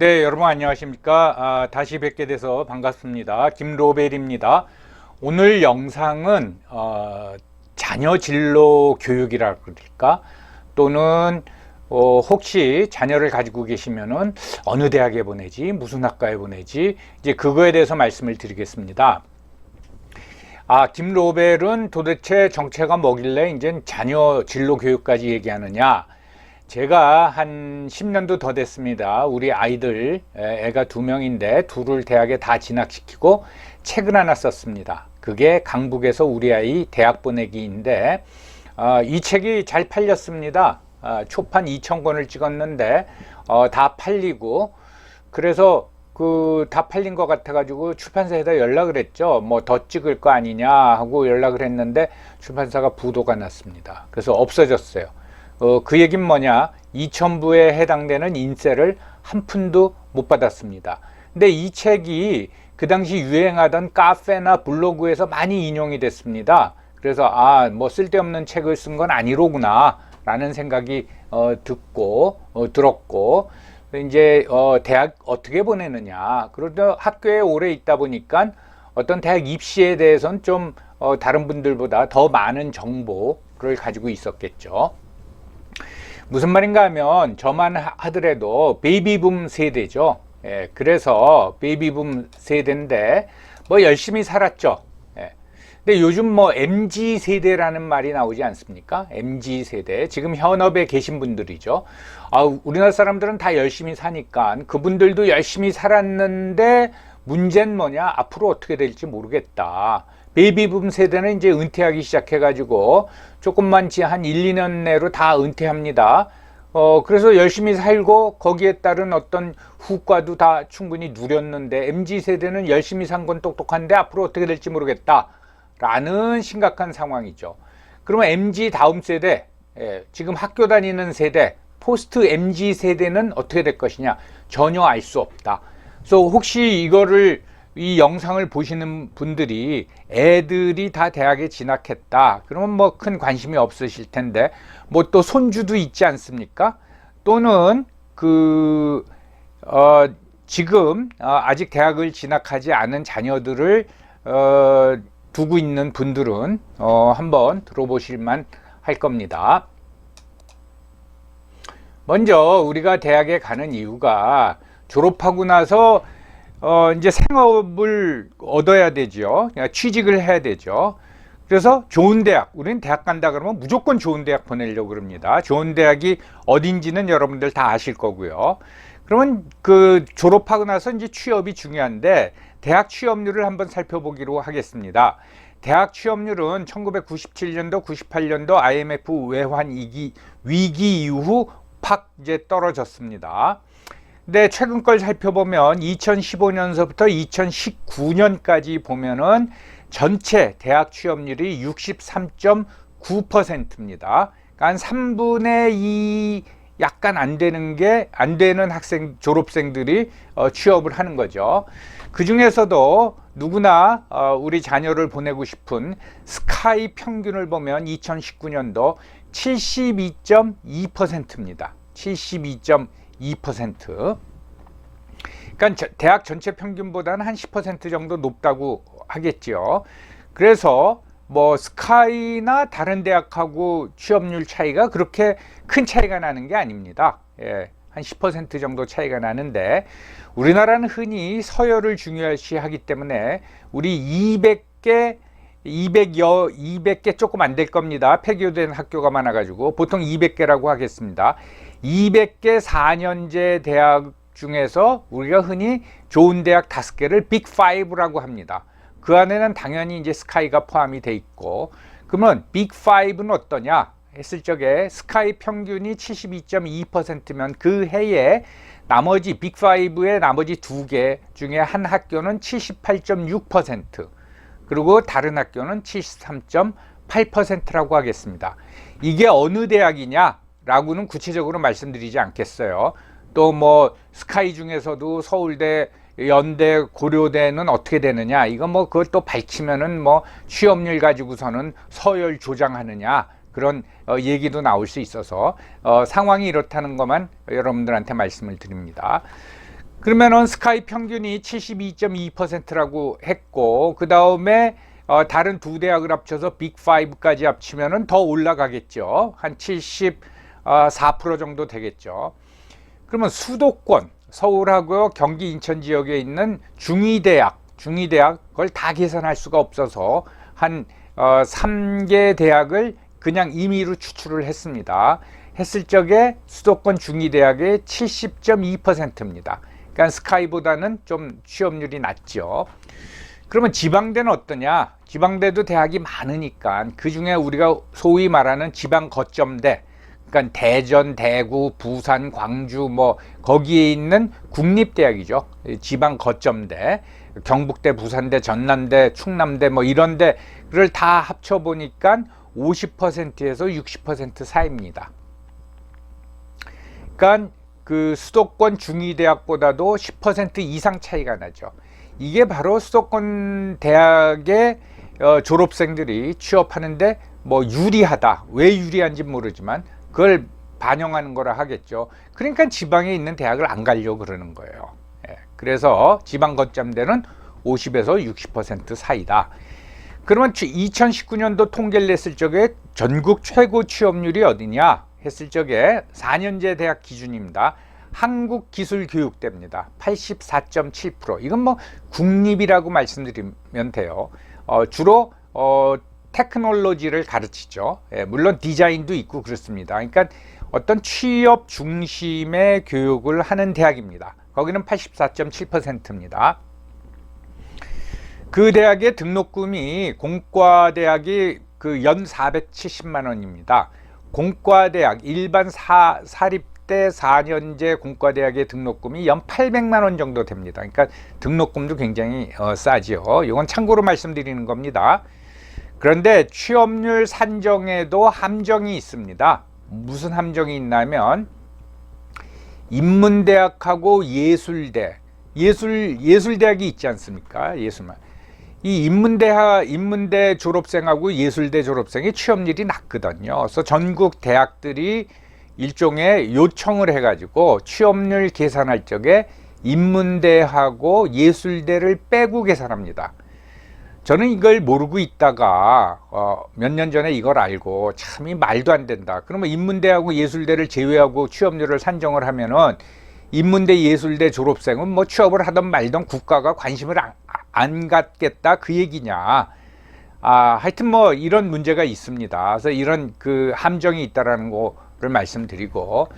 네, 여러분 안녕하십니까? 다시 뵙게 돼서 반갑습니다. 김로벨입니다. 오늘 영상은 자녀 진로 교육이라 그럴까? 또는 혹시 자녀를 가지고 계시면은 어느 대학에 보내지, 무슨 학과에 보내지, 이제 그거에 대해서 말씀을 드리겠습니다. 김로벨은 도대체 정체가 뭐길래 이제 자녀 진로 교육까지 얘기하느냐? 제가 한 10년도 더 됐습니다. 우리 아이들, 애가 2명인데 둘을 대학에 다 진학시키고 책을 하나 썼습니다. 그게 강북에서 우리 아이 대학 보내기인데 이 책이 잘 팔렸습니다. 초판 2,000권을 찍었는데 다 팔리고, 그래서 다 팔린 것 같아 가지고 출판사에다 연락을 했죠. 뭐 더 찍을 거 아니냐 하고 연락을 했는데 출판사가 부도가 났습니다. 그래서 없어졌어요. 그 얘기는 뭐냐, 2,000부에 해당되는 인세를 한 푼도 못 받았습니다. 근데 이 책이 그 당시 유행하던 카페나 블로그에서 많이 인용이 됐습니다. 그래서 뭐 쓸데없는 책을 쓴 건 아니로구나 라는 생각이 들었고, 이제 대학 어떻게 보내느냐, 그러다 학교에 오래 있다 보니까 어떤 대학 입시에 대해서는 좀 다른 분들보다 더 많은 정보를 가지고 있었겠죠. 무슨 말인가 하면 저만 하더라도 베이비붐 세대죠. 그래서 베이비붐 세대인데 뭐 열심히 살았죠. 근데 요즘 뭐 MZ 세대라는 말이 나오지 않습니까? MZ 세대, 지금 현업에 계신 분들이죠. 우리나라 사람들은 다 열심히 사니까 그분들도 열심히 살았는데 문제는 뭐냐, 앞으로 어떻게 될지 모르겠다. 베이비붐 세대는 이제 은퇴하기 시작해가지고 조금만 한 1, 2년 내로 다 은퇴합니다. 그래서 열심히 살고 거기에 따른 어떤 후과도 다 충분히 누렸는데, MZ 세대는 열심히 산 건 똑똑한데 앞으로 어떻게 될지 모르겠다 라는 심각한 상황이죠. 그러면 MZ 다음 세대, 지금 학교 다니는 세대, 포스트 MZ 세대는 어떻게 될 것이냐, 전혀 알 수 없다. 그래서 혹시 이 영상을 보시는 분들이 애들이 다 대학에 진학했다 그러면 뭐 큰 관심이 없으실 텐데, 뭐 또 손주도 있지 않습니까? 또는 지금 아직 대학을 진학하지 않은 자녀들을 두고 있는 분들은 한번 들어보실만 할 겁니다. 먼저 우리가 대학에 가는 이유가 졸업하고 나서 이제 생업을 얻어야 되죠. 취직을 해야 되죠. 그래서 좋은 대학, 우리는 대학 간다 그러면 무조건 좋은 대학 보내려고 그럽니다. 좋은 대학이 어딘지는 여러분들 다 아실 거고요. 그러면 졸업하고 나서 이제 취업이 중요한데, 대학 취업률을 한번 살펴보기로 하겠습니다. 대학 취업률은 1997년도, 98년도 IMF 외환 위기 이후 팍 이제 떨어졌습니다. 근데 최근 걸 살펴보면 2015년서부터 2019년까지 보면은 전체 대학 취업률이 63.9%입니다. 그러니까 한 3분의 2 약간 안 되는 졸업생들이 취업을 하는 거죠. 그 중에서도 누구나 우리 자녀를 보내고 싶은 스카이 평균을 보면 2019년도 72.2%입니다. 72.2%. 그러니까 대학 전체 평균보다는 한 10% 정도 높다고 하겠죠. 그래서 뭐 스카이나 다른 대학하고 취업률 차이가 그렇게 큰 차이가 나는 게 아닙니다. 한 10% 정도 차이가 나는데, 우리나라는 흔히 서열을 중요시하기 때문에 우리 200개 조금 안 될 겁니다. 폐교된 학교가 많아가지고 보통 200개라고 하겠습니다. 200개 4년제 대학 중에서 우리가 흔히 좋은 대학 5개를 빅5라고 합니다. 그 안에는 당연히 이제 스카이가 포함이 돼 있고, 그러면 빅5는 어떠냐 했을 적에 스카이 평균이 72.2%면 그 해에 나머지 빅5의 나머지 2개 중에 한 학교는 78.6%, 그리고 다른 학교는 73.8%라고 하겠습니다. 이게 어느 대학이냐 라고는 구체적으로 말씀드리지 않겠어요. 또 뭐 스카이 중에서도 서울대, 연대, 고려대는 어떻게 되느냐, 이거 뭐 그것도 밝히면은 뭐 취업률 가지고서는 서열 조장하느냐, 그런 얘기도 나올 수 있어서 상황이 이렇다는 것만 여러분들한테 말씀을 드립니다. 그러면은 스카이 평균이 72.2%라고 했고, 그 다음에 다른 두 대학을 합쳐서 빅5까지 합치면은 더 올라가겠죠. 한 74% 정도 되겠죠. 그러면 수도권, 서울하고 경기 인천 지역에 있는 중위대학 그걸 다 계산할 수가 없어서 한 3개 대학을 그냥 임의로 추출을 했습니다. 했을 적에 수도권 중위대학의 70.2%입니다. 그러니까 스카이보다는 좀 취업률이 낮죠. 그러면 지방대는 어떠냐? 지방대도 대학이 많으니까 그 중에 우리가 소위 말하는 지방 거점대, 그러니까 대전, 대구, 부산, 광주 뭐 거기에 있는 국립대학이죠. 지방 거점대, 경북대, 부산대, 전남대, 충남대 뭐 이런 데를 다 합쳐 보니까 50%에서 60% 사이입니다. 그러니까 그 수도권 중위대학보다도 10% 이상 차이가 나죠. 이게 바로 수도권 대학의 졸업생들이 취업하는데 뭐 유리하다. 왜 유리한지 모르지만 그걸 반영하는 거라 하겠죠. 그러니까 지방에 있는 대학을 안 가려고 그러는 거예요. 그래서 지방 거점대는 50에서 60% 사이다. 그러면 2019년도 통계를 냈을 적에 전국 최고 취업률이 어디냐 했을 적에 4년제 대학 기준입니다. 한국기술교육대입니다. 84.7%. 이건 뭐 국립이라고 말씀드리면 돼요. 주로 테크놀로지를 가르치죠. 물론 디자인도 있고 그렇습니다. 그러니까 어떤 취업 중심의 교육을 하는 대학입니다. 거기는 84.7%입니다. 그 대학의 등록금이 공과대학이 그 연 470만 원입니다. 공과대학 일반 사립대 4년제 공과대학의 등록금이 연 800만 원 정도 됩니다. 그러니까 등록금도 굉장히 싸죠. 이건 참고로 말씀드리는 겁니다. 그런데 취업률 산정에도 함정이 있습니다. 무슨 함정이 있냐면 인문대학하고 예술대학이 있지 않습니까? 예술만. 이 인문대 졸업생하고 예술대 졸업생의 취업률이 낮거든요. 그래서 전국 대학들이 일종의 요청을 해가지고 취업률 계산할 적에 인문대하고 예술대를 빼고 계산합니다. 저는 이걸 모르고 있다가 몇 년 전에 이걸 알고 참 이 말도 안 된다. 그러면 인문대하고 예술대를 제외하고 취업률을 산정을 하면은 인문대 예술대 졸업생은 뭐 취업을 하던 말던 국가가 관심을 안 갖겠다 그 얘기냐. 하여튼 뭐 이런 문제가 있습니다. 그래서 이런 그 함정이 있다라는 거를 말씀드리고,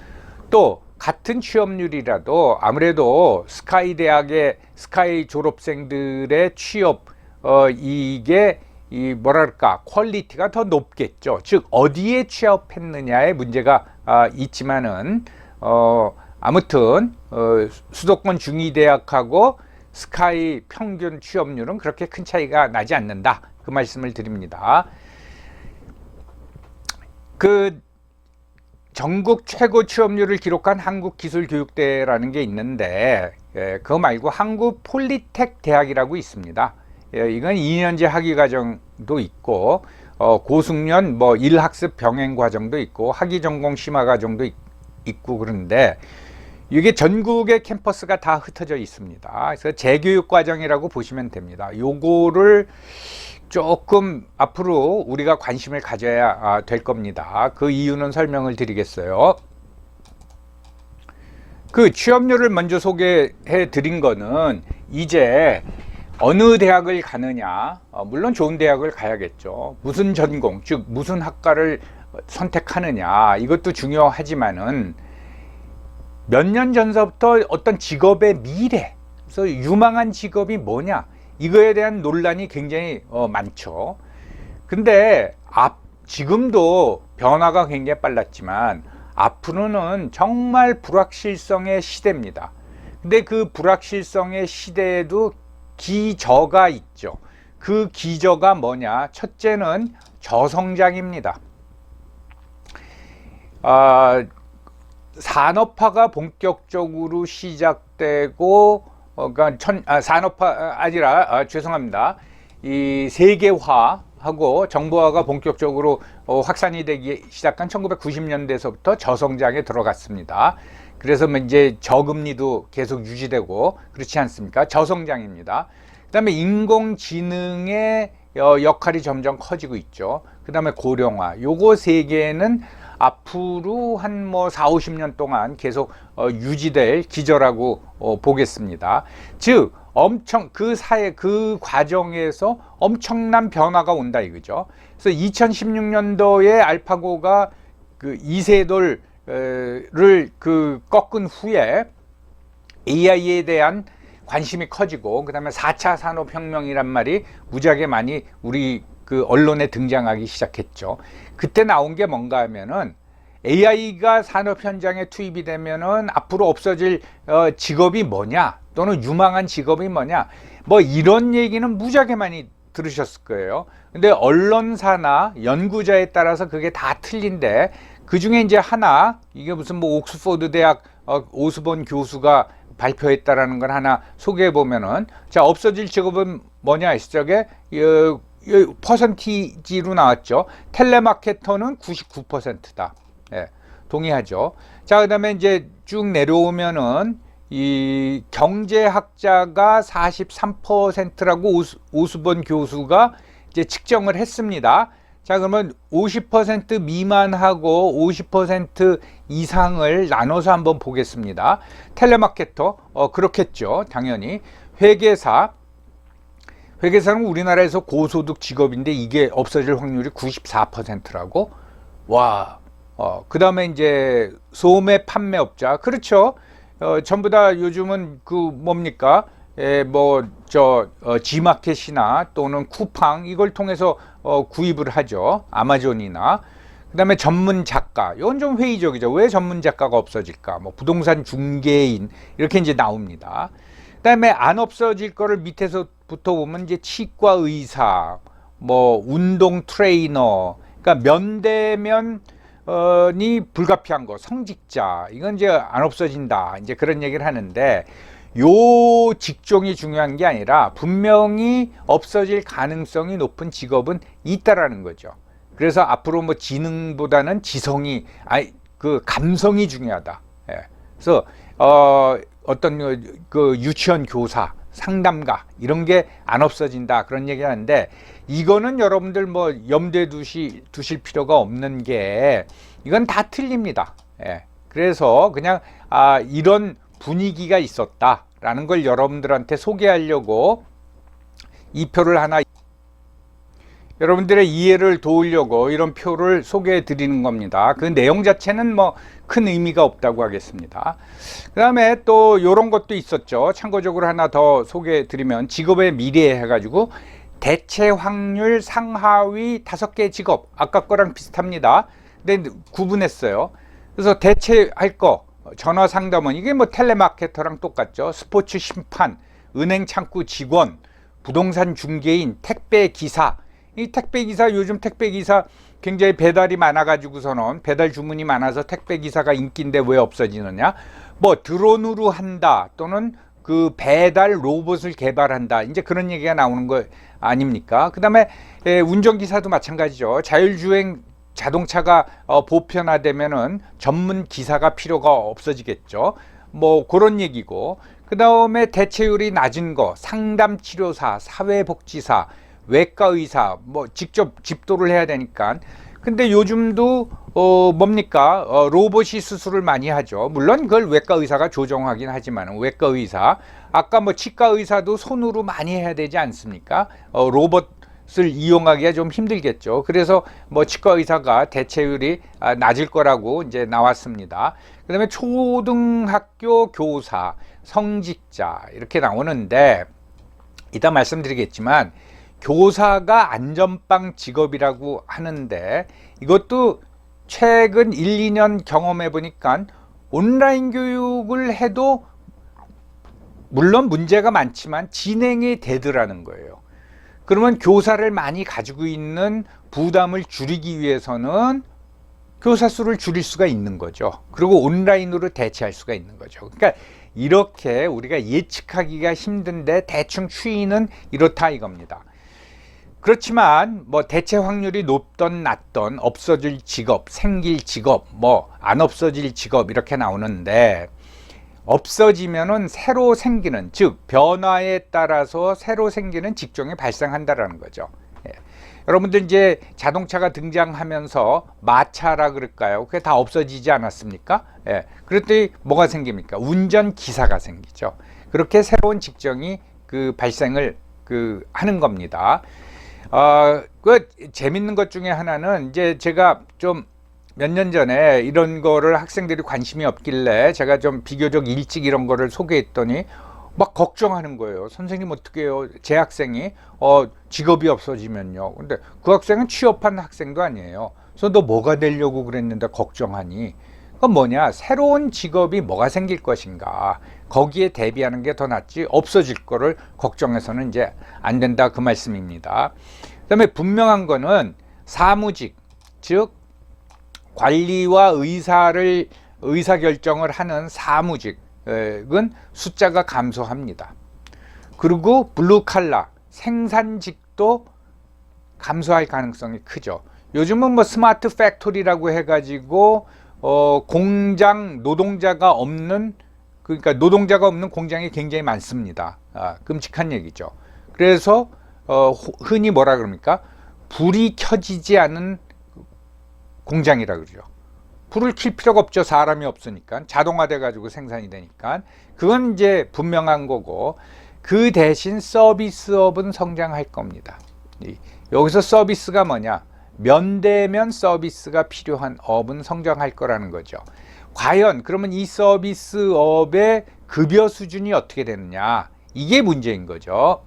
또 같은 취업률이라도 아무래도 스카이 대학의 스카이 졸업생들의 취업 이게 뭐랄까 퀄리티가 더 높겠죠. 즉 어디에 취업했느냐의 문제가 있지만은 아무튼 수도권 중위대학하고 스카이 평균 취업률은 그렇게 큰 차이가 나지 않는다. 그 말씀을 드립니다. 그 전국 최고 취업률을 기록한 한국기술교육대라는 게 있는데 그거 말고 한국폴리텍 대학이라고 있습니다. 이건 2년제 학위과정도 있고 고숙련 뭐 1학습 병행과정도 있고 학위전공 심화과정도 있고 그런데 이게 전국의 캠퍼스가 다 흩어져 있습니다. 그래서 재교육과정이라고 보시면 됩니다. 요거를 조금 앞으로 우리가 관심을 가져야 될 겁니다. 그 이유는 설명을 드리겠어요. 그 취업률을 먼저 소개해 드린 거는 이제 어느 대학을 가느냐, 물론 좋은 대학을 가야겠죠. 무슨 전공, 즉 무슨 학과를 선택하느냐, 이것도 중요하지만은 몇 년 전서부터 어떤 직업의 미래, 그래서 유망한 직업이 뭐냐, 이거에 대한 논란이 굉장히 많죠. 근데 지금도 변화가 굉장히 빨랐지만 앞으로는 정말 불확실성의 시대입니다. 근데 그 불확실성의 시대에도 기저가 있죠. 그 기저가 뭐냐? 첫째는 저성장입니다. 산업화가 본격적으로 시작되고, 그러니까 산업화 아니라 죄송합니다. 이 세계화하고 정보화가 본격적으로 확산이 되기 시작한 1990년대에서부터 저성장에 들어갔습니다. 그래서 뭐 이제 저금리도 계속 유지되고 그렇지 않습니까? 저성장입니다. 그다음에 인공지능의 역할이 점점 커지고 있죠. 그다음에 고령화. 요거 세 개는 앞으로 한 뭐 4, 50년 동안 계속 유지될 기저라고 보겠습니다. 즉 엄청 그 과정에서 엄청난 변화가 온다 이거죠. 그래서 2016년도에 알파고가 그 이세돌을 꺾은 후에 AI에 대한 관심이 커지고 그다음에 4차 산업혁명이란 말이 무지하게 많이 우리 그 언론에 등장하기 시작했죠. 그때 나온 게 뭔가 하면은 AI가 산업 현장에 투입이 되면은 앞으로 없어질 직업이 뭐냐 또는 유망한 직업이 뭐냐 뭐 이런 얘기는 무지하게 많이 들으셨을 거예요. 근데 언론사나 연구자에 따라서 그게 다 틀린데 그 중에 이제 하나 이게 무슨 뭐 옥스퍼드 대학 오스본 교수가 발표했다라는 걸 하나 소개해 보면은 자 없어질 직업은 뭐냐 했을 적에 퍼센티지로 나왔죠. 텔레마케터는 99%다. 예, 동의하죠. 자, 그다음에 이제 쭉 내려오면은 이 경제학자가 43%라고 오스본 교수가 이제 측정을 했습니다. 자, 그러면 50% 미만하고 50% 이상을 나눠서 한번 보겠습니다. 텔레마케터, 그렇겠죠. 당연히. 회계사는 우리나라에서 고소득 직업인데 이게 없어질 확률이 94%라고. 와, 그 다음에 이제 소매 판매업자. 그렇죠. 전부 다 요즘은 그 뭡니까? G마켓이나 또는 쿠팡 이걸 통해서 구입을 하죠. 아마존이나. 그 다음에 전문 작가. 이건 좀 회의적이죠. 왜 전문 작가가 없어질까? 뭐 부동산 중개인 이렇게 이제 나옵니다. 그 다음에 안 없어질 거를 밑에서부터 보면 이제 치과 의사, 뭐 운동 트레이너, 그러니까 면대면이 불가피한 거, 성직자, 이건 이제 안 없어진다. 이제 그런 얘기를 하는데 요 직종이 중요한 게 아니라 분명히 없어질 가능성이 높은 직업은 있다라는 거죠. 그래서 앞으로 뭐 지능보다는 지성이, 그 감성이 중요하다. 예. 그래서 어떤 그 유치원 교사, 상담가 이런 게 안 없어진다 그런 얘기 하는데 이거는 여러분들 뭐 염두에 두실 필요가 없는 게 이건 다 틀립니다. 예. 그래서 그냥 이런 분위기가 있었다라는 걸 여러분들한테 소개하려고 이 표를 하나 여러분들의 이해를 도우려고 이런 표를 소개해 드리는 겁니다. 그 내용 자체는 뭐 큰 의미가 없다고 하겠습니다. 그 다음에 또 이런 것도 있었죠. 참고적으로 하나 더 소개해 드리면 직업의 미래 해가지고 대체 확률 상하위 5개 직업 아까 거랑 비슷합니다. 근데 구분했어요. 그래서 대체할 거 전화 상담원 이게 뭐 텔레마케터랑 똑같죠. 스포츠 심판, 은행 창구 직원, 부동산 중개인, 택배 기사. 이 택배 기사 요즘 택배 기사 굉장히 배달이 많아가지고서는 배달 주문이 많아서 택배 기사가 인기인데 왜 없어지느냐? 뭐 드론으로 한다 또는 그 배달 로봇을 개발한다 이제 그런 얘기가 나오는 거 아닙니까? 그다음에 운전기사도 마찬가지죠. 자율주행 자동차가 보편화되면은 전문 기사가 필요가 없어지겠죠. 뭐 그런 얘기고 그 다음에 대체율이 낮은 거 상담치료사, 사회복지사, 외과의사 뭐 직접 집도를 해야 되니까 근데 요즘도 뭡니까 로봇이 수술을 많이 하죠. 물론 그걸 외과의사가 조정하긴 하지만 외과의사 아까 뭐 치과의사도 손으로 많이 해야 되지 않습니까? 로봇을 이용하기가 좀 힘들겠죠. 그래서 뭐 치과의사가 대체율이 낮을 거라고 이제 나왔습니다. 그 다음에 초등학교 교사, 성직자 이렇게 나오는데 이따 말씀드리겠지만 교사가 안전빵 직업이라고 하는데 이것도 최근 1, 2년 경험해 보니까 온라인 교육을 해도 물론 문제가 많지만 진행이 되더라는 거예요. 그러면 교사를 많이 가지고 있는 부담을 줄이기 위해서는 교사 수를 줄일 수가 있는 거죠. 그리고 온라인으로 대체할 수가 있는 거죠. 그러니까 이렇게 우리가 예측하기가 힘든데 대충 추이는 이렇다 이겁니다. 그렇지만 뭐 대체 확률이 높던 낮던 없어질 직업, 생길 직업, 뭐 안 없어질 직업 이렇게 나오는데, 없어지면은 새로 생기는, 즉 변화에 따라서 새로 생기는 직종이 발생한다라는 거죠. 예. 여러분들 이제 자동차가 등장하면서 마차라 그럴까요? 그게 다 없어지지 않았습니까? 예. 그랬더니 뭐가 생깁니까? 운전 기사가 생기죠. 그렇게 새로운 직종이 발생을 하는 겁니다. 그 재밌는 것 중에 하나는, 이제 제가 좀 몇 년 전에 이런 거를 학생들이 관심이 없길래 제가 좀 비교적 일찍 이런 거를 소개했더니 막 걱정하는 거예요. 선생님 어떻게 해요? 제 학생이 직업이 없어지면요. 근데 그 학생은 취업한 학생도 아니에요. 그래서 너 뭐가 되려고 그랬는데 걱정하니? 그건 뭐냐? 새로운 직업이 뭐가 생길 것인가? 거기에 대비하는 게 더 낫지, 없어질 거를 걱정해서는 이제 안 된다, 그 말씀입니다. 그다음에 분명한 거는 사무직, 즉 관리와 의사결정을 하는 사무직은 숫자가 감소합니다. 그리고 블루칼라, 생산직도 감소할 가능성이 크죠. 요즘은 뭐 스마트 팩토리라고 해가지고 공장 노동자가 없는, 그러니까 노동자가 없는 공장이 굉장히 많습니다. 끔찍한 얘기죠. 그래서 흔히 뭐라 그럽니까? 불이 켜지지 않은 공장이라 그러죠. 불을 킬 필요가 없죠. 사람이 없으니까. 자동화돼 가지고 생산이 되니까. 그건 이제 분명한 거고, 그 대신 서비스업은 성장할 겁니다. 여기서 서비스가 뭐냐? 면대면 서비스가 필요한 업은 성장할 거라는 거죠. 과연 그러면 이 서비스업의 급여 수준이 어떻게 되느냐? 이게 문제인 거죠.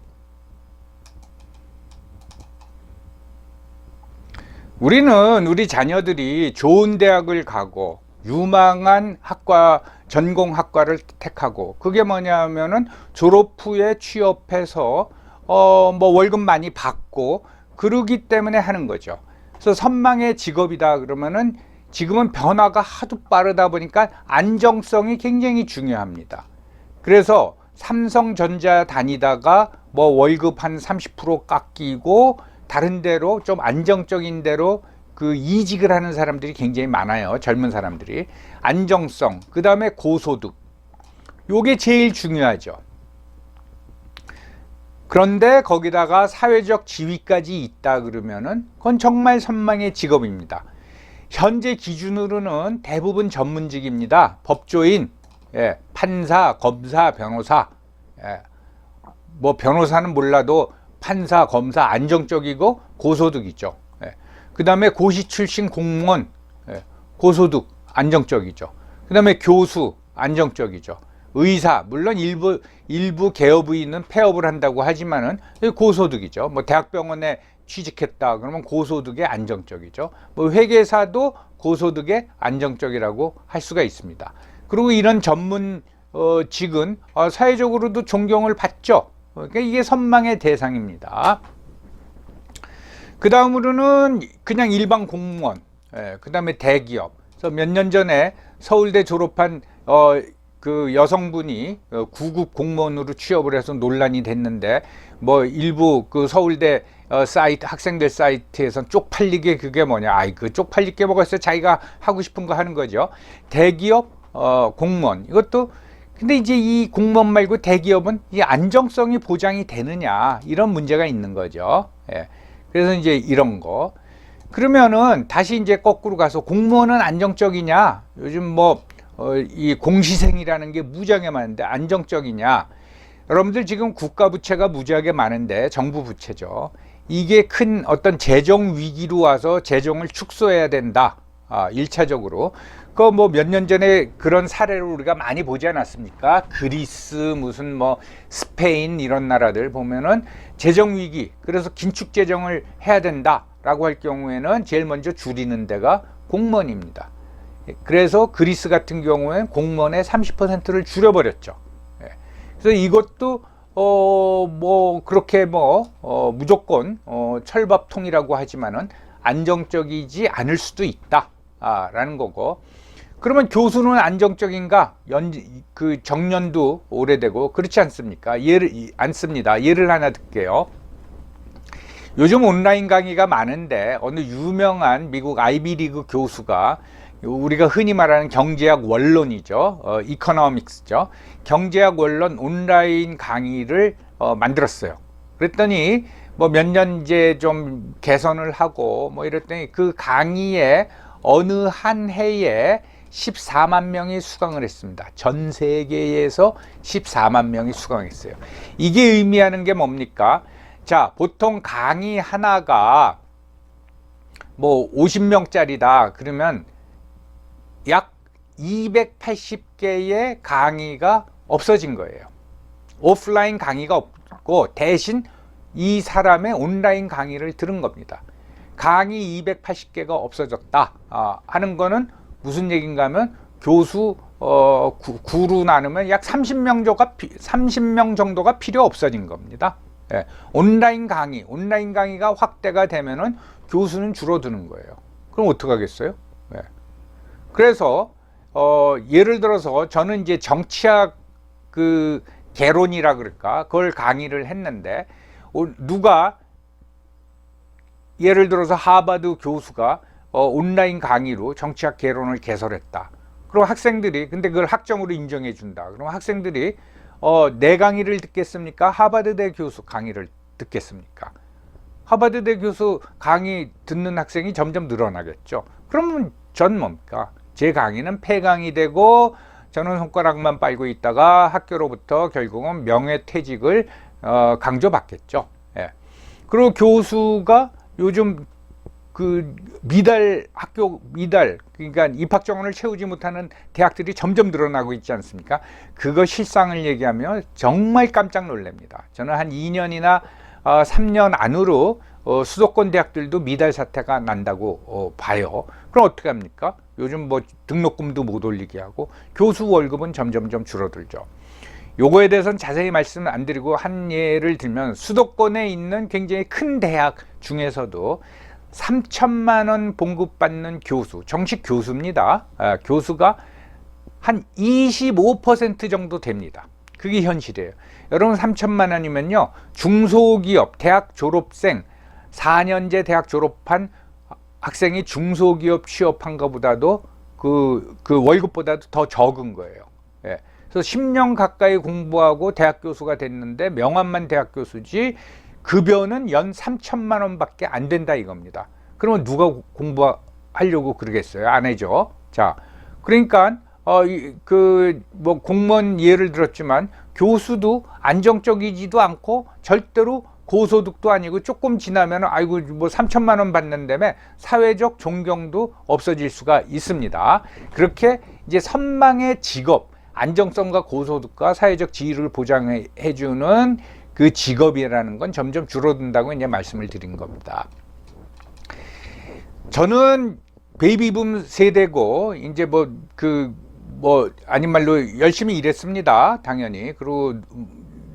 우리는 우리 자녀들이 좋은 대학을 가고 유망한 학과, 전공학과를 택하고, 그게 뭐냐면은 졸업 후에 취업해서 뭐 월급 많이 받고 그러기 때문에 하는 거죠. 그래서 선망의 직업이다 그러면은, 지금은 변화가 하도 빠르다 보니까 안정성이 굉장히 중요합니다. 그래서 삼성전자 다니다가 뭐 월급 한 30% 깎이고 다른 데로 좀 안정적인 데로 이직을 하는 사람들이 굉장히 많아요. 젊은 사람들이. 안정성, 그 다음에 고소득, 요게 제일 중요하죠. 그런데 거기다가 사회적 지위까지 있다 그러면은 그건 정말 선망의 직업입니다. 현재 기준으로는 대부분 전문직입니다. 법조인, 판사, 검사, 변호사. 뭐 변호사는 몰라도 판사, 검사 안정적이고 고소득이죠. 그 다음에 고시 출신 공무원, 고소득 안정적이죠. 그 다음에 교수 안정적이죠. 의사, 물론 일부 개업의는 폐업을 한다고 하지만은 고소득이죠. 뭐 대학병원에 취직했다 그러면 고소득에 안정적이죠. 뭐 회계사도 고소득에 안정적이라고 할 수가 있습니다. 그리고 이런 전문 직은 사회적으로도 존경을 받죠. 그러니까 이게 선망의 대상입니다. 그 다음으로는 그냥 일반 공무원, 그 다음에 대기업. 그래서 몇 년 전에 서울대 졸업한 그 여성분이 9급 공무원으로 취업을 해서 논란이 됐는데, 뭐 일부 그 서울대 사이트, 학생들 사이트에선 쪽팔리게, 그게 뭐냐, 그 쪽팔릴 게 뭐가 있어요. 자기가 하고 싶은 거 하는 거죠. 대기업 공무원, 이것도. 근데 이제 이 공무원 말고 대기업은 이 안정성이 보장이 되느냐, 이런 문제가 있는 거죠. 그래서 이제 이런 거. 그러면은 다시 이제 거꾸로 가서 공무원은 안정적이냐? 요즘 뭐 이 공시생이라는 게 무지하게 많은데 안정적이냐? 여러분들 지금 국가 부채가 무지하게 많은데, 정부 부채죠. 이게 큰 어떤 재정 위기로 와서 재정을 축소해야 된다. 1차적으로. 그 뭐 몇 년 전에 그런 사례를 우리가 많이 보지 않았습니까? 그리스, 무슨 뭐 스페인, 이런 나라들 보면은 재정 위기, 그래서 긴축 재정을 해야 된다라고 할 경우에는 제일 먼저 줄이는 데가 공무원입니다. 그래서 그리스 같은 경우에는 공무원의 30%를 줄여버렸죠. 그래서 이것도 뭐 그렇게 무조건 철밥통이라고 하지만은 안정적이지 않을 수도 있다라는 거고. 그러면 교수는 안정적인가? 그 정년도 오래되고 그렇지 않습니까? 않습니다. 예를 하나 들게요. 요즘 온라인 강의가 많은데 어느 유명한 미국 아이비리그 교수가 우리가 흔히 말하는 경제학 원론이죠. 이코노믹스죠. 경제학 원론 온라인 강의를 만들었어요. 그랬더니 뭐 몇 년 이제 좀 개선을 하고 뭐 이랬더니 그 강의에 어느 한 해에 14만 명이 수강을 했습니다. 전 세계에서 14만 명이 수강했어요. 이게 의미하는 게 뭡니까? 자, 보통 강의 하나가 뭐 50명짜리다 그러면 약 280개의 강의가 없어진 거예요. 오프라인 강의가 없고 대신 이 사람의 온라인 강의를 들은 겁니다. 강의 280개가 없어졌다 하는 거는 무슨 얘기인가 하면 교수 구로 나누면 약 30명 정도가 필요 없어진 겁니다. 예, 온라인 강의가 확대가 되면은 교수는 줄어드는 거예요. 그럼 어떡하겠어요? 예. 그래서 예를 들어서 저는 이제 정치학 그 개론이라 그럴까 그걸 강의를 했는데 누가 예를 들어서 하버드 교수가 온라인 강의로 정치학 개론을 개설했다. 그럼 학생들이 근데 그걸 학점으로 인정해 준다. 그럼 학생들이 내 강의를 듣겠습니까? 하버드대 교수 강의를 듣겠습니까? 하버드대 교수 강의 듣는 학생이 점점 늘어나겠죠. 그러면 전 뭡니까? 제 강의는 폐강이 되고 저는 손가락만 빨고 있다가 학교로부터 결국은 명예퇴직을 강조받겠죠. 예. 그리고 교수가 요즘 그 학교 미달 그러니까 입학 정원을 채우지 못하는 대학들이 점점 늘어나고 있지 않습니까? 그거 실상을 얘기하면 정말 깜짝 놀랍니다. 저는 한 2년이나 3년 안으로 수도권 대학들도 미달 사태가 난다고 봐요. 그럼 어떻게 합니까? 요즘 뭐 등록금도 못 올리게 하고 교수 월급은 점점점 줄어들죠. 요거에 대해서는 자세히 말씀을 안 드리고 한 예를 들면 수도권에 있는 굉장히 큰 대학 중에서도 3천만 원 봉급받는 교수, 정식 교수입니다. 교수가 한 25% 정도 됩니다. 그게 현실이에요. 여러분 3천만 원이면요. 중소기업, 대학 졸업생, 4년제 대학 졸업한 학생이 중소기업 취업한 것보다도 그 월급보다도 더 적은 거예요. 예. 그래서 10년 가까이 공부하고 대학 교수가 됐는데 명함만 대학 교수지 급여는 연 3천만 원밖에 안 된다 이겁니다. 그러면 누가 공부하려고 그러겠어요? 안 해죠. 자, 그러니까 뭐 공무원 예를 들었지만 교수도 안정적이지도 않고 절대로 고소득도 아니고 조금 지나면 아이고 뭐 3천만 원 받는다며 사회적 존경도 없어질 수가 있습니다. 그렇게 이제 선망의 직업, 안정성과 고소득과 사회적 지위를 보장해 주는 그 직업이라는 건 점점 줄어든다고 이제 말씀을 드린 겁니다. 저는 베이비붐 세대고 이제 아닌 말로 열심히 일했습니다. 당연히. 그리고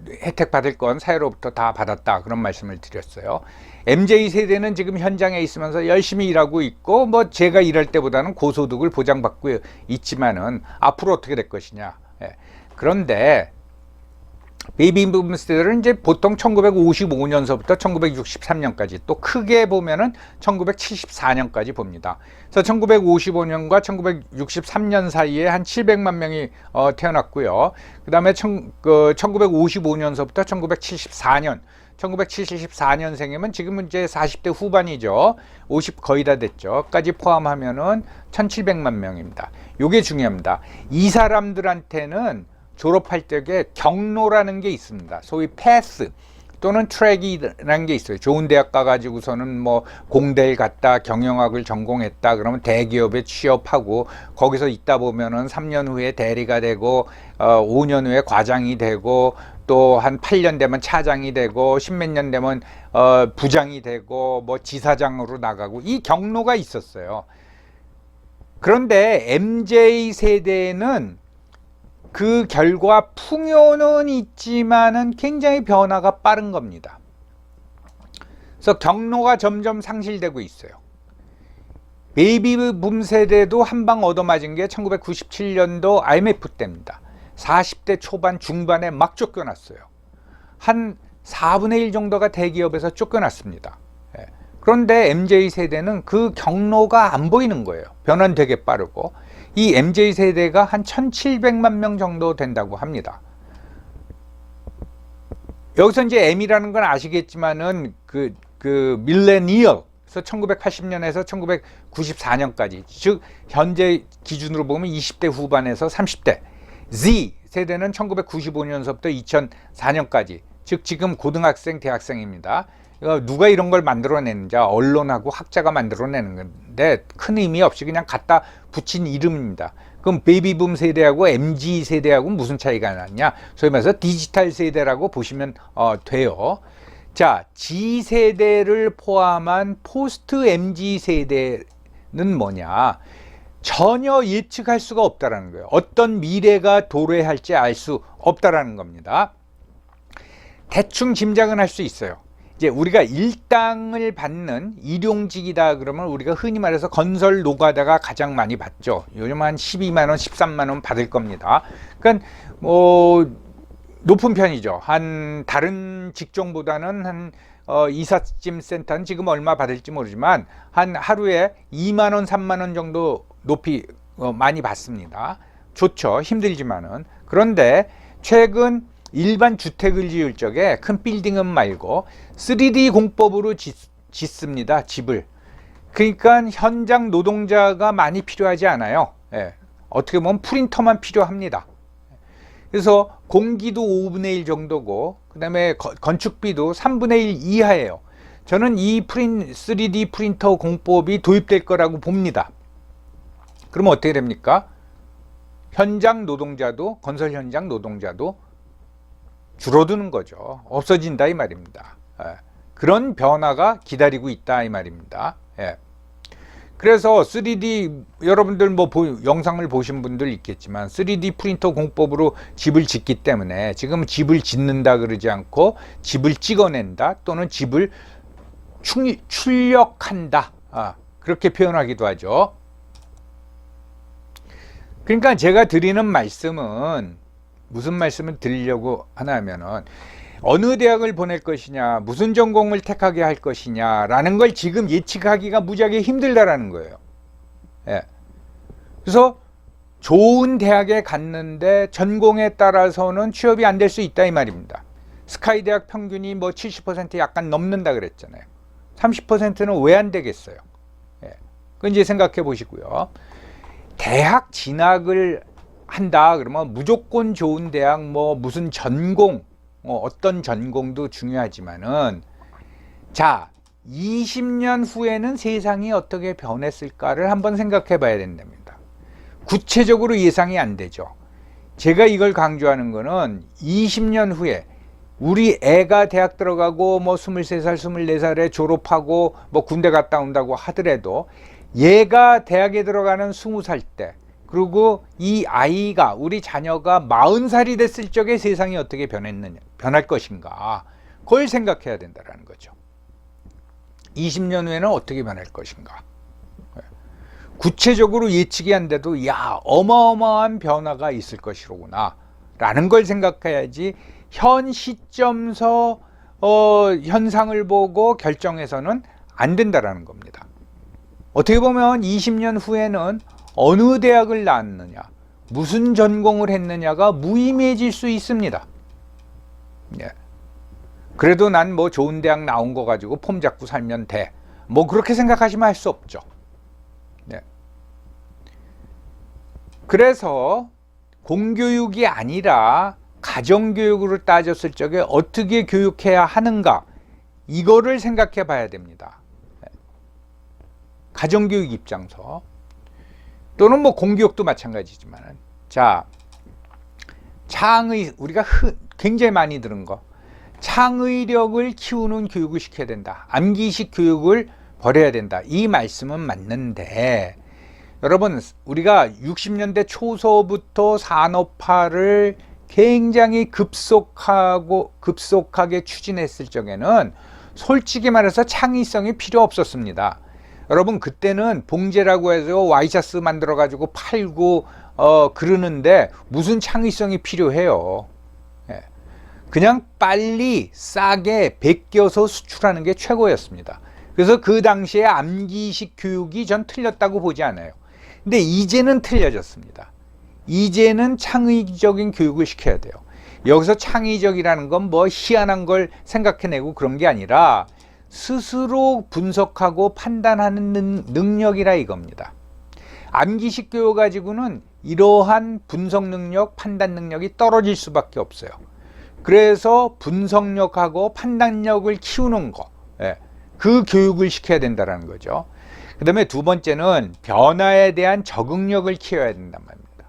혜택 받을 건 사회로부터 다 받았다. 그런 말씀을 드렸어요. MZ 세대는 지금 현장에 있으면서 열심히 일하고 있고 뭐 제가 일할 때보다는 고소득을 보장받고 있지만은 앞으로 어떻게 될 것이냐. 예. 그런데 베이비붐 세대는 이제 보통 1955년서부터 1963년까지 또 크게 보면은 1974년까지 봅니다. 그래서 1955년과 1963년 사이에 한 700만 명이 태어났고요. 그다음에 1955년서부터 1974년생이면 지금은 이제 40대 후반이죠. 50 거의 다 됐죠. 까지 포함하면은 1700만 명입니다. 요게 중요합니다. 이 사람들한테는 졸업할 적에 경로라는 게 있습니다. 소위 패스 또는 트랙이라는 게 있어요. 좋은 대학 가가지고서는 뭐 공대를 갔다 경영학을 전공했다 그러면 대기업에 취업하고 거기서 있다 보면은 3년 후에 대리가 되고 5년 후에 과장이 되고 또 한 8년 되면 차장이 되고 10몇 년 되면 부장이 되고 뭐 지사장으로 나가고 이 경로가 있었어요. 그런데 MZ 세대는 그 결과 풍요는 있지만은 굉장히 변화가 빠른 겁니다. 그래서 경로가 점점 상실되고 있어요. 베이비붐 세대도 한 방 얻어맞은 게 1997년도 IMF 때입니다. 40대 초반 중반에 막 쫓겨났어요. 한 4분의 1 정도가 대기업에서 쫓겨났습니다. 그런데 MZ 세대는 그 경로가 안 보이는 거예요. 변화는 되게 빠르고. 이 MZ 세대가 한 1700만 명 정도 된다고 합니다. 여기서 이제 M이라는 건 아시겠지만은 그 밀레니얼, 그래서 1980년에서 1994년까지, 즉 현재 기준으로 보면 20대 후반에서 30대. Z 세대는 1995년서부터 2004년까지, 즉 지금 고등학생, 대학생입니다. 누가 이런 걸 만들어내는지 언론하고 학자가 만들어내는 건데 큰 의미 없이 그냥 갖다 붙인 이름입니다. 그럼 베이비붐 세대하고 MZ 세대하고 무슨 차이가 나냐? 소위 말해서 디지털 세대라고 보시면 돼요. 자, Z 세대를 포함한 포스트 MZ 세대는 뭐냐? 전혀 예측할 수가 없다라는 거예요. 어떤 미래가 도래할지 알 수 없다라는 겁니다. 대충 짐작은 할 수 있어요. 이제 우리가 일당을 받는 일용직이다 그러면 우리가 흔히 말해서 건설 노가다가 가장 많이 받죠. 요즘 한 12만 원, 13만 원 받을 겁니다. 그러니까 높은 편이죠. 한 다른 직종보다는 한 이삿짐 센터는 지금 얼마 받을지 모르지만 한 하루에 2만 원, 3만 원 정도 높이 많이 받습니다. 좋죠. 힘들지만은. 그런데 최근 일반 주택을 지을 적에 큰 빌딩은 말고 3D 공법으로 짓습니다. 집을. 그러니까 현장 노동자가 많이 필요하지 않아요. 예. 어떻게 보면 프린터만 필요합니다. 그래서 공기도 5분의 1 정도고 그 다음에 건축비도 3분의 1 이하예요. 저는 이 3D 프린터 공법이 도입될 거라고 봅니다. 그러면 어떻게 됩니까? 현장 노동자도, 건설 현장 노동자도 줄어드는 거죠. 없어진다 이 말입니다. 예. 그런 변화가 기다리고 있다 이 말입니다. 예. 그래서 3D, 여러분들 뭐 영상을 보신 분들 있겠지만 3D 프린터 공법으로 집을 짓기 때문에 지금 집을 짓는다 그러지 않고 집을 찍어낸다 또는 집을 출력한다, 그렇게 표현하기도 하죠. 그러니까 제가 드리는 말씀은 무슨 말씀을 드리려고 하나 하면은 어느 대학을 보낼 것이냐, 무슨 전공을 택하게 할 것이냐 라는 걸 지금 예측하기가 무지하게 힘들다라는 거예요. 예. 그래서 좋은 대학에 갔는데 전공에 따라서는 취업이 안 될 수 있다 이 말입니다. 스카이 대학 평균이 뭐 70% 약간 넘는다 그랬잖아요. 30%는 왜 안 되겠어요? 예. 그건 이제 생각해 보시고요. 대학 진학을 한다 그러면 무조건 좋은 대학, 뭐 무슨 전공, 어떤 전공도 중요하지만은, 자, 20년 후에는 세상이 어떻게 변했을까를 한번 생각해 봐야 된답니다. 구체적으로 예상이 안 되죠. 제가 이걸 강조하는 거는 20년 후에 우리 애가 대학 들어가고 뭐 23살, 24살에 졸업하고 뭐 군대 갔다 온다고 하더라도 얘가 대학에 들어가는 20살 때, 그리고 이 아이가, 우리 자녀가 40살이 됐을 적에 세상이 어떻게 변할 것인가, 그걸 생각해야 된다는 거죠. 20년 후에는 어떻게 변할 것인가. 구체적으로 예측이 안 돼도 야, 어마어마한 변화가 있을 것이로구나 라는 걸 생각해야지 현 시점서 현상을 보고 결정해서는 안 된다라는 겁니다. 어떻게 보면 20년 후에는 어느 대학을 나왔느냐, 무슨 전공을 했느냐가 무의미해질 수 있습니다. 예. 그래도 난 뭐 좋은 대학 나온 거 가지고 폼 잡고 살면 돼, 뭐 그렇게 생각하시면 할 수 없죠. 예. 그래서 공교육이 아니라 가정교육으로 따졌을 적에 어떻게 교육해야 하는가, 이거를 생각해 봐야 됩니다. 가정교육 입장에서, 또는 뭐 공교육도 마찬가지지만, 자, 우리가 굉장히 많이 들은 거, 창의력을 키우는 교육을 시켜야 된다, 암기식 교육을 버려야 된다, 이 말씀은 맞는데, 여러분, 우리가 60년대 초서부터 산업화를 굉장히 급속하게 추진했을 적에는 솔직히 말해서 창의성이 필요 없었습니다. 여러분, 그때는 봉제라고 해서 와이셔츠 만들어 가지고 팔고 그러는데 무슨 창의성이 필요해요. 예. 그냥 빨리 싸게 베껴서 수출하는 게 최고였습니다. 그래서 그 당시에 암기식 교육이 전 틀렸다고 보지 않아요. 근데 이제는 틀려졌습니다. 이제는 창의적인 교육을 시켜야 돼요. 여기서 창의적이라는 건 뭐 희한한 걸 생각해내고 그런 게 아니라 스스로 분석하고 판단하는 능력이라 이겁니다. 암기식 교육 가지고는 이러한 분석 능력, 판단 능력이 떨어질 수밖에 없어요. 그래서 분석력하고 판단력을 키우는 거, 그 교육을 시켜야 된다는 거죠. 그 다음에 두 번째는 변화에 대한 적응력을 키워야 된단 말입니다.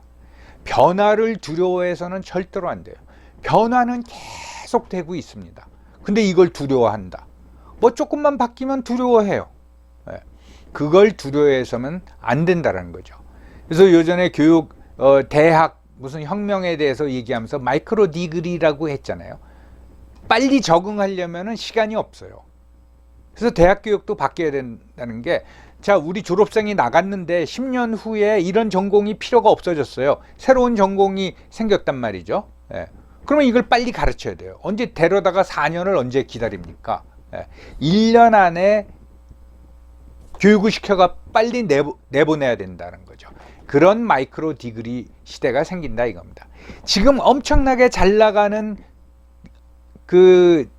변화를 두려워해서는 절대로 안 돼요. 변화는 계속 되고 있습니다. 근데 이걸 두려워한다. 뭐 조금만 바뀌면 두려워해요. 그걸 두려워해서는 안 된다는 거죠. 그래서 요전에 교육, 대학 무슨 혁명에 대해서 얘기하면서 마이크로 디그리라고 했잖아요. 빨리 적응하려면 시간이 없어요. 그래서 대학 교육도 바뀌어야 된다는 게, 자, 우리 졸업생이 나갔는데 10년 후에 이런 전공이 필요가 없어졌어요. 새로운 전공이 생겼단 말이죠. 그러면 이걸 빨리 가르쳐야 돼요. 언제 데려다가 4년을 언제 기다립니까? 1년 안에 교육을 시켜가 빨리 내보내야 된다는 거죠. 그런 마이크로 디그리 시대가 생긴다 이겁니다. 지금 엄청나게 잘 나가는 그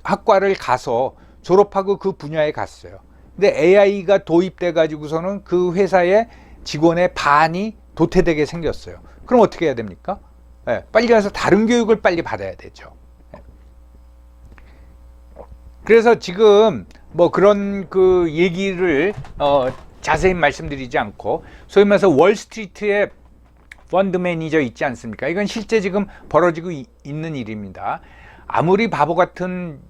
학과를 가서 졸업하고 그 분야에 갔어요. 근데 AI가 도입돼 가지고서는 그 회사의 직원의 반이 도태되게 생겼어요. 그럼 어떻게 해야 됩니까? 빨리 가서 다른 교육을 빨리 받아야 되죠. 그래서 지금 뭐 그런 그 얘기를 자세히 말씀드리지 않고, 소위 말해서 월스트리트의 펀드 매니저 있지 않습니까? 이건 실제 지금 벌어지고 있는 일입니다. 아무리 바보 같은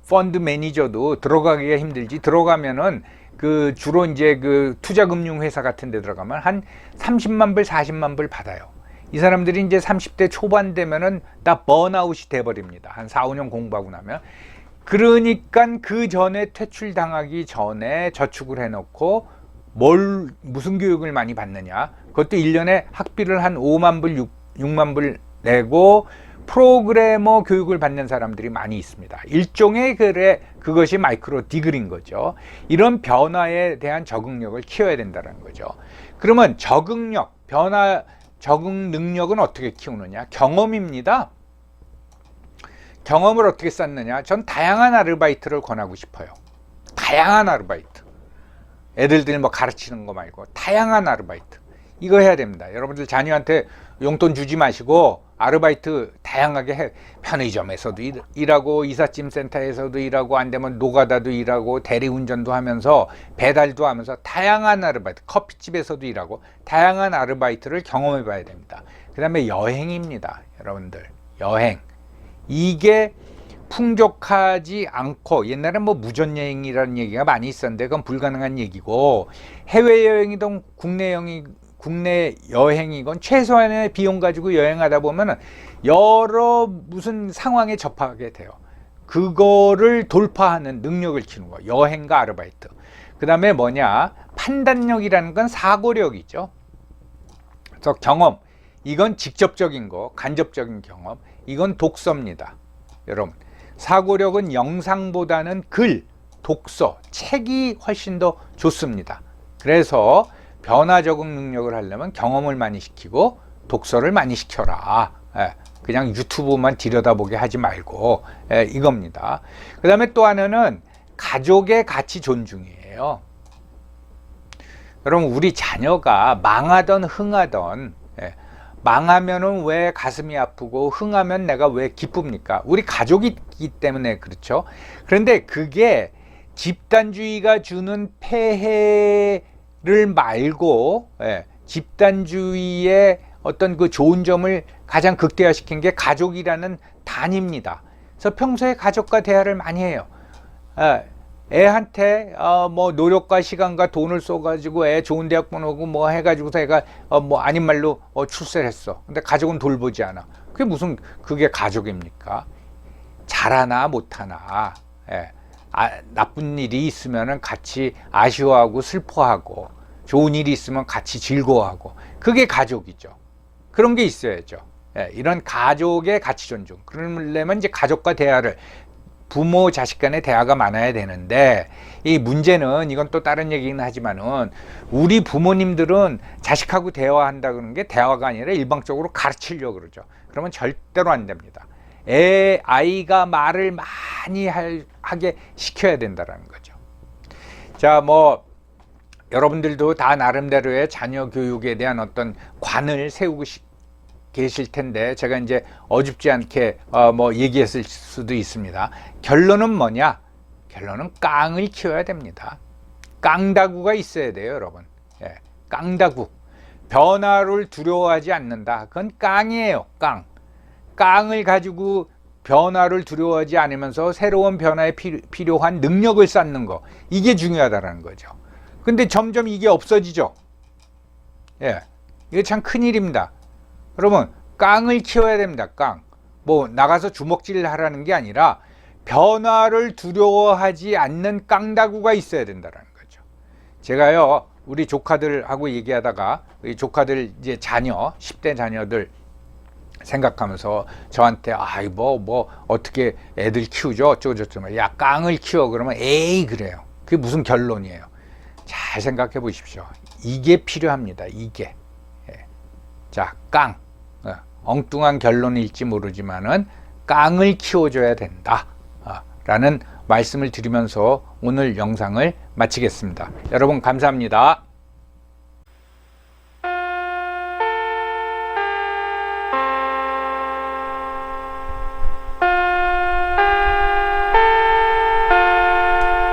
펀드 매니저도 들어가기가 힘들지, 들어가면은 그 주로 이제 그 투자금융회사 같은 데 들어가면 한 30만 불, 40만 불 받아요. 이 사람들이 이제 30대 초반 되면은 다 번아웃이 돼버립니다. 한 4, 5년 공부하고 나면. 그러니까 그 전에 퇴출당하기 전에 저축을 해놓고 무슨 교육을 많이 받느냐. 그것도 1년에 학비를 한 5만 불, 6만 불 내고 프로그래머 교육을 받는 사람들이 많이 있습니다. 일종의 그것이 마이크로 디그리인 거죠. 이런 변화에 대한 적응력을 키워야 된다는 거죠. 그러면 적응력, 적응 능력은 어떻게 키우느냐? 경험입니다. 경험을 어떻게 쌓느냐? 전 다양한 아르바이트를 권하고 싶어요. 다양한 아르바이트. 애들들 뭐 가르치는 거 말고 다양한 아르바이트. 이거 해야 됩니다. 여러분들 자녀한테 용돈 주지 마시고 아르바이트 다양하게 해. 편의점에서도 일하고, 이삿짐 센터에서도 일하고, 안 되면 노가다도 일하고, 대리운전도 하면서, 배달도 하면서 다양한 아르바이트, 커피집에서도 일하고 다양한 아르바이트를 경험해 봐야 됩니다. 그 다음에 여행입니다. 여러분들 여행, 이게 풍족하지 않고, 옛날에 뭐 무전여행이라는 얘기가 많이 있었는데 그건 불가능한 얘기고, 해외여행이든 국내 여행이건 최소한의 비용 가지고 여행하다 보면 여러 무슨 상황에 접하게 돼요. 그거를 돌파하는 능력을 키우는 거예요. 여행과 아르바이트. 그 다음에 뭐냐, 판단력이라는 건 사고력이죠. 그래서 경험, 이건 직접적인 거, 간접적인 경험, 이건 독서입니다. 여러분, 사고력은 영상보다는 글, 독서, 책이 훨씬 더 좋습니다. 그래서 변화 적응 능력을 하려면 경험을 많이 시키고 독서를 많이 시켜라. 그냥 유튜브만 들여다보게 하지 말고, 이겁니다. 그 다음에 또 하나는 가족의 가치 존중이에요. 여러분, 우리 자녀가 망하던 흥하던, 망하면은 왜 가슴이 아프고 흥하면 내가 왜 기쁩니까? 우리 가족이기 때문에 그렇죠. 그런데 그게 집단주의가 주는 폐해를 말고, 집단주의의 어떤 그 좋은 점을 가장 극대화시킨 게 가족이라는 단위입니다. 그래서 평소에 가족과 대화를 많이 해요. 애한테 뭐 노력과 시간과 돈을 써가지고 애 좋은 대학 보내고 뭐 해가지고서 애가 뭐 아닌 말로 출세를 했어. 근데 가족은 돌보지 않아. 그게 가족입니까? 잘하나 못하나, 나쁜 일이 있으면은 같이 아쉬워하고 슬퍼하고, 좋은 일이 있으면 같이 즐거워하고, 그게 가족이죠. 그런 게 있어야죠. 이런 가족의 가치 존중. 그러려면 이제 가족과 대화를 부모 자식 간의 대화가 많아야 되는데, 이 문제는, 이건 또 다른 얘기긴 하지만은, 우리 부모님들은 자식하고 대화한다 그러는 게 대화가 아니라 일방적으로 가르치려고 그러죠. 그러면 절대로 안 됩니다. 아이가 말을 많이 하게 시켜야 된다는 거죠. 자, 뭐 여러분들도 다 나름대로의 자녀 교육에 대한 어떤 관을 세우고 계실 텐데, 제가 이제 어줍지 않게 뭐 얘기했을 수도 있습니다. 결론은 뭐냐? 결론은 깡을 키워야 됩니다. 깡다구가 있어야 돼요, 여러분. 예, 깡다구. 변화를 두려워하지 않는다. 그건 깡이에요, 깡. 깡을 가지고 변화를 두려워하지 않으면서 새로운 변화에 필요한 능력을 쌓는 거, 이게 중요하다는 거죠. 근데 점점 이게 없어지죠. 예, 이게 참 큰일입니다. 여러분, 깡을 키워야 됩니다. 깡. 뭐 나가서 주먹질 하라는 게 아니라 변화를 두려워하지 않는 깡다구가 있어야 된다는 거죠. 제가요, 우리 조카들하고 얘기하다가, 우리 조카들 이제 자녀, 10대 자녀들 생각하면서 저한테 뭐 어떻게 애들 키우죠? 어쩌고저쩌고. 야, 깡을 키워. 그러면 에이 그래요. 그게 무슨 결론이에요? 잘 생각해 보십시오. 이게 필요합니다. 이게. 예. 자, 깡. 엉뚱한 결론일지 모르지만은 깡을 키워줘야 된다. 라는 말씀을 드리면서 오늘 영상을 마치겠습니다. 여러분 감사합니다.